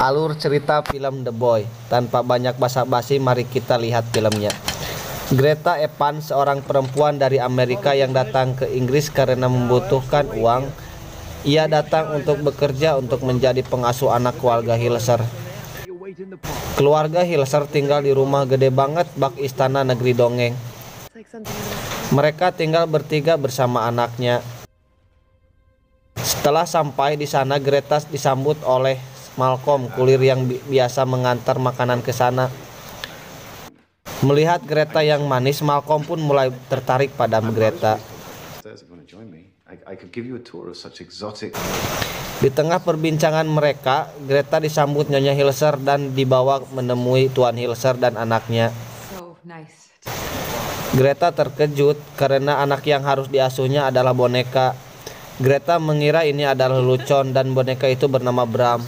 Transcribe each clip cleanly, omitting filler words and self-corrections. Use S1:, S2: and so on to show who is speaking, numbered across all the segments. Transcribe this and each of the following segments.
S1: Alur cerita film The Boy. Tanpa banyak basa-basi, mari kita lihat filmnya. Greta Evans, seorang perempuan dari Amerika yang datang ke Inggris karena membutuhkan uang. Ia datang untuk bekerja untuk menjadi pengasuh anak keluarga Hilser. Keluarga Hilser tinggal di rumah gede banget bak istana negeri dongeng. Mereka tinggal bertiga bersama anaknya. Setelah sampai di sana, Greta disambut oleh Malcolm, kulir yang biasa mengantar makanan ke sana. Melihat Greta yang manis, Malcolm pun mulai tertarik pada Greta. Di tengah perbincangan mereka, Greta disambut Nyonya Hilser dan dibawa menemui Tuan Hilser dan anaknya. Greta terkejut karena anak yang harus diasuhnya adalah boneka. Greta mengira ini adalah lelucon dan boneka itu bernama Bram.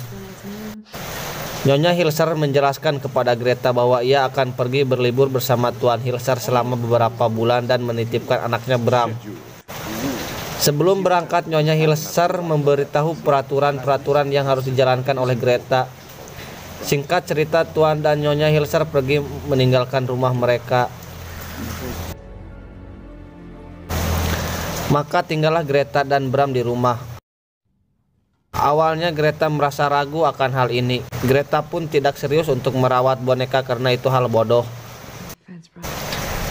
S1: Nyonya Hilser menjelaskan kepada Greta bahwa ia akan pergi berlibur bersama Tuan Hilser selama beberapa bulan dan menitipkan anaknya Bram. Sebelum berangkat, Nyonya Hilser memberitahu peraturan-peraturan yang harus dijalankan oleh Greta. Singkat cerita, Tuan dan Nyonya Hilser pergi meninggalkan rumah mereka. Maka tinggallah Greta dan Bram di rumah. Awalnya Greta merasa ragu akan hal ini. Greta pun tidak serius untuk merawat boneka karena itu hal bodoh.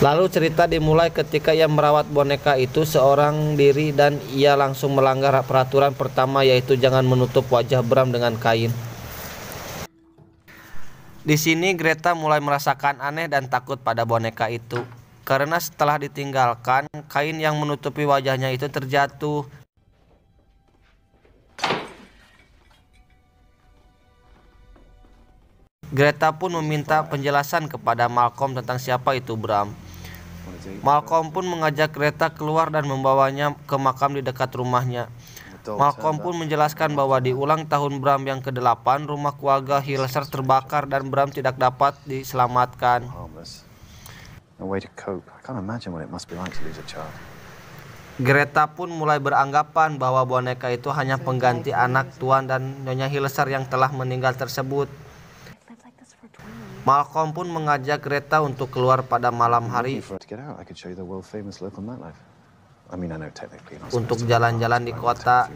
S1: Lalu cerita dimulai ketika ia merawat boneka itu seorang diri dan ia langsung melanggar peraturan pertama, yaitu jangan menutup wajah Bram dengan kain. Di sini Greta mulai merasakan aneh dan takut pada boneka itu. Karena setelah ditinggalkan, kain yang menutupi wajahnya itu terjatuh. Greta pun meminta penjelasan kepada Malcolm tentang siapa itu Bram. Malcolm pun mengajak Greta keluar dan membawanya ke makam di dekat rumahnya. Malcolm pun menjelaskan bahwa di ulang tahun Bram yang ke-8, rumah keluarga Hilser terbakar dan Bram tidak dapat diselamatkan. Greta pun mulai beranggapan bahwa boneka itu hanya pengganti anak Tuan dan Nyonya Hilser yang telah meninggal tersebut. Malcolm pun mengajak Greta untuk keluar pada malam hari untuk jalan-jalan di kota.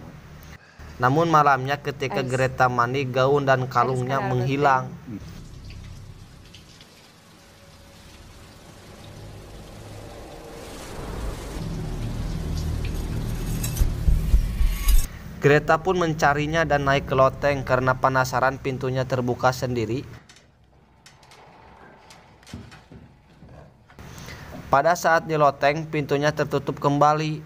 S1: Namun malamnya ketika Greta mandi, gaun dan kalungnya menghilang. Greta pun mencarinya dan naik ke loteng karena penasaran pintunya terbuka sendiri. Pada saat di loteng, pintunya tertutup kembali.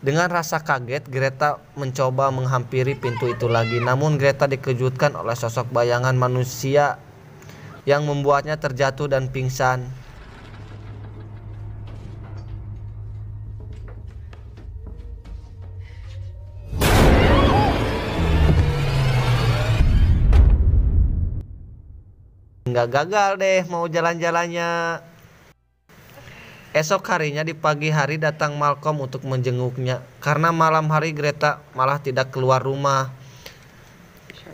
S1: Dengan rasa kaget, Greta mencoba menghampiri pintu itu lagi. Namun Greta dikejutkan oleh sosok bayangan manusia yang membuatnya terjatuh dan pingsan. Nggak, gagal deh mau jalan-jalannya. Esok harinya di pagi hari datang Malcolm untuk menjenguknya. Karena malam hari Greta malah tidak keluar rumah.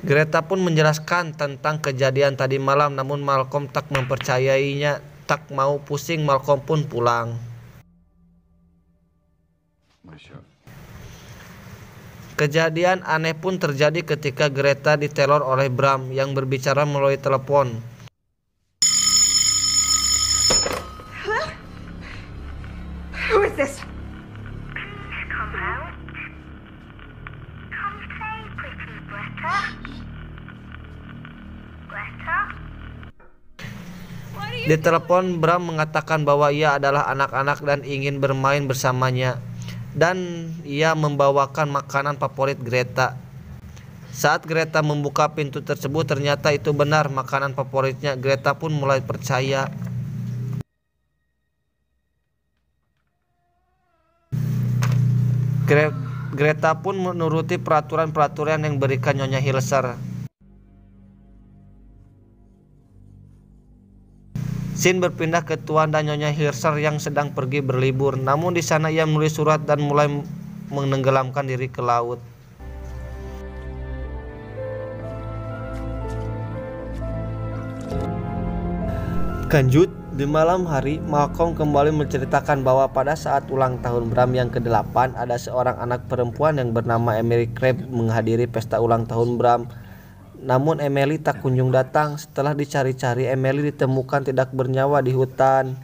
S1: Greta pun menjelaskan tentang kejadian tadi malam, namun Malcolm tak mempercayainya. Tak mau pusing, Malcolm pun pulang. Kejadian aneh pun terjadi ketika Greta diteror oleh Bram yang berbicara melalui telepon.
S2: Who is this?
S3: Please come out. Come play, pretty Greta. Greta?
S1: Di telepon, Bram mengatakan bahwa ia adalah anak-anak dan ingin bermain bersamanya. Dan ia membawakan makanan favorit Greta. Saat Greta membuka pintu tersebut, ternyata itu benar makanan favoritnya. Greta pun mulai percaya. Greta pun menuruti peraturan-peraturan yang diberikan Nyonya Hilser. Scene berpindah ke Tuan dan Nyonya Hilser yang sedang pergi berlibur. Namun di sana ia menulis surat dan mulai menenggelamkan diri ke laut. Lanjut, di malam hari, Malcolm kembali menceritakan bahwa pada saat ulang tahun Bram yang ke-8, ada seorang anak perempuan yang bernama Emily Crabbe menghadiri pesta ulang tahun Bram. Namun Emily tak kunjung datang. Setelah dicari-cari, Emily ditemukan tidak bernyawa di hutan.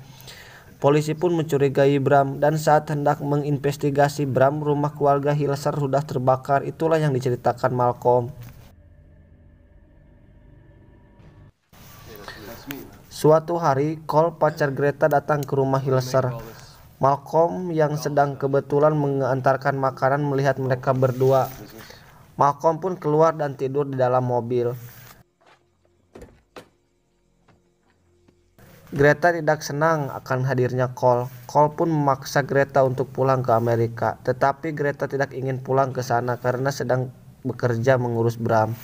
S1: Polisi pun mencurigai Bram, dan saat hendak menginvestigasi Bram, rumah keluarga Hilser sudah terbakar. Itulah yang diceritakan Malcolm. Suatu hari, Cole, pacar Greta, datang ke rumah Hilser. Malcolm yang sedang kebetulan mengantarkan makanan melihat mereka berdua. Malcolm pun keluar dan tidur di dalam mobil. Greta tidak senang akan hadirnya Cole. Cole pun memaksa Greta untuk pulang ke Amerika. Tetapi Greta tidak ingin pulang ke sana karena sedang bekerja mengurus Bram.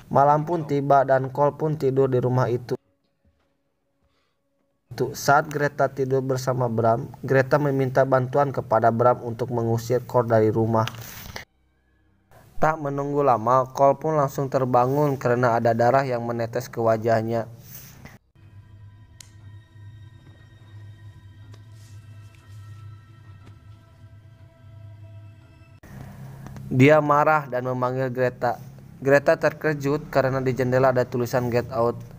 S1: Malam pun tiba dan Cole pun tidur di rumah itu. Saat Greta tidur bersama Bram, Greta meminta bantuan kepada Bram untuk mengusir Cole dari rumah. Tak menunggu lama, Cole pun langsung terbangun karena ada darah yang menetes ke wajahnya. Dia marah dan memanggil Greta. Greta terkejut karena di jendela ada tulisan "Get Out".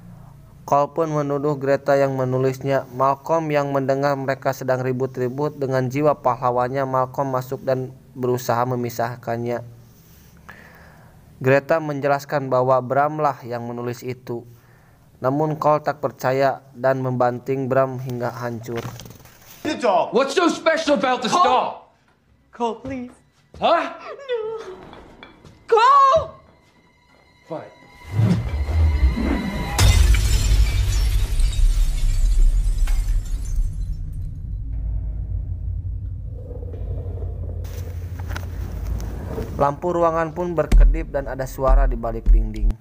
S1: Cole pun menuduh Greta yang menulisnya. Malcolm yang mendengar mereka sedang ribut-ribut, dengan jiwa pahlawannya Malcolm masuk dan berusaha memisahkannya. Greta menjelaskan bahwa Bram lah yang menulis itu. Namun Cole tak percaya dan membanting Bram hingga hancur.
S4: The doll. What's so special about this doll?
S2: Cole, please.
S4: Huh?
S2: No. Cole!
S4: Fine.
S1: Lampu ruangan pun berkedip dan ada suara di balik dinding.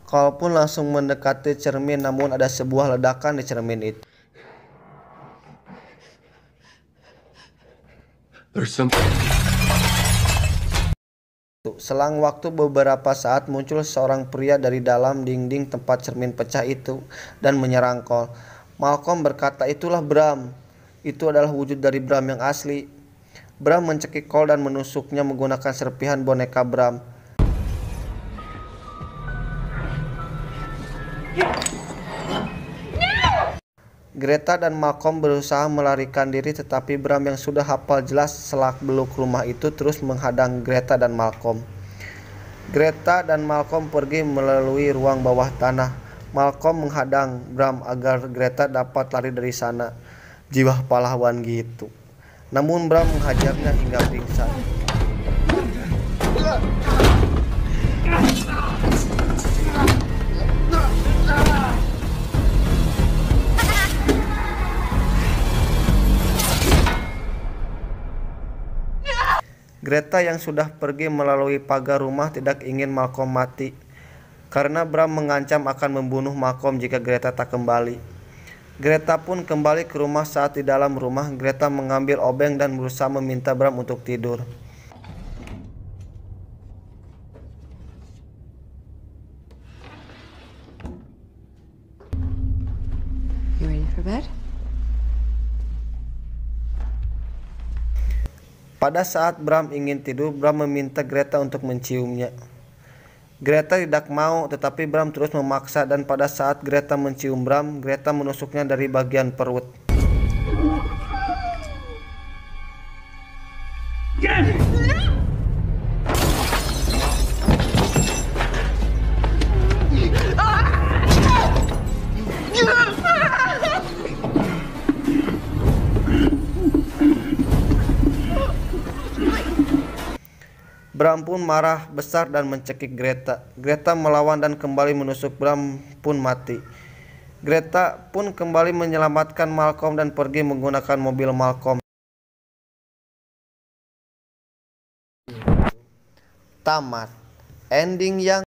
S1: Cole pun langsung mendekati cermin, namun ada sebuah ledakan di cermin itu.
S4: There's something.
S1: Selang waktu beberapa saat muncul seorang pria dari dalam dinding tempat cermin pecah itu dan menyerang Cole. Malcolm berkata, "Itulah Bram. Itu adalah wujud dari Bram yang asli." Bram mencekik Cole dan menusuknya menggunakan serpihan boneka Bram. Greta dan Malcolm berusaha melarikan diri, tetapi Bram yang sudah hafal jelas selak-beluk rumah itu terus menghadang Greta dan Malcolm. Greta dan Malcolm pergi melalui ruang bawah tanah. Malcolm menghadang Bram agar Greta dapat lari dari sana. Jiwa pahlawan gitu. Namun Bram menghajarnya hingga pingsan. Greta yang sudah pergi melalui pagar rumah tidak ingin Malcolm mati, karena Bram mengancam akan membunuh Malcolm jika Greta tak kembali. Greta pun kembali ke rumah. Saat di dalam rumah, Greta mengambil obeng dan berusaha meminta Bram untuk tidur.
S2: You ready for bed?
S1: Pada saat Bram ingin tidur, Bram meminta Greta untuk menciumnya. Greta tidak mau, tetapi Bram terus memaksa, dan pada saat Greta mencium Bram, Greta menusuknya dari bagian perut. Bram pun marah besar dan mencekik Greta. Greta melawan dan kembali menusuk Bram pun mati. Greta pun kembali menyelamatkan Malcolm dan pergi menggunakan mobil Malcolm. Tamat. Ending yang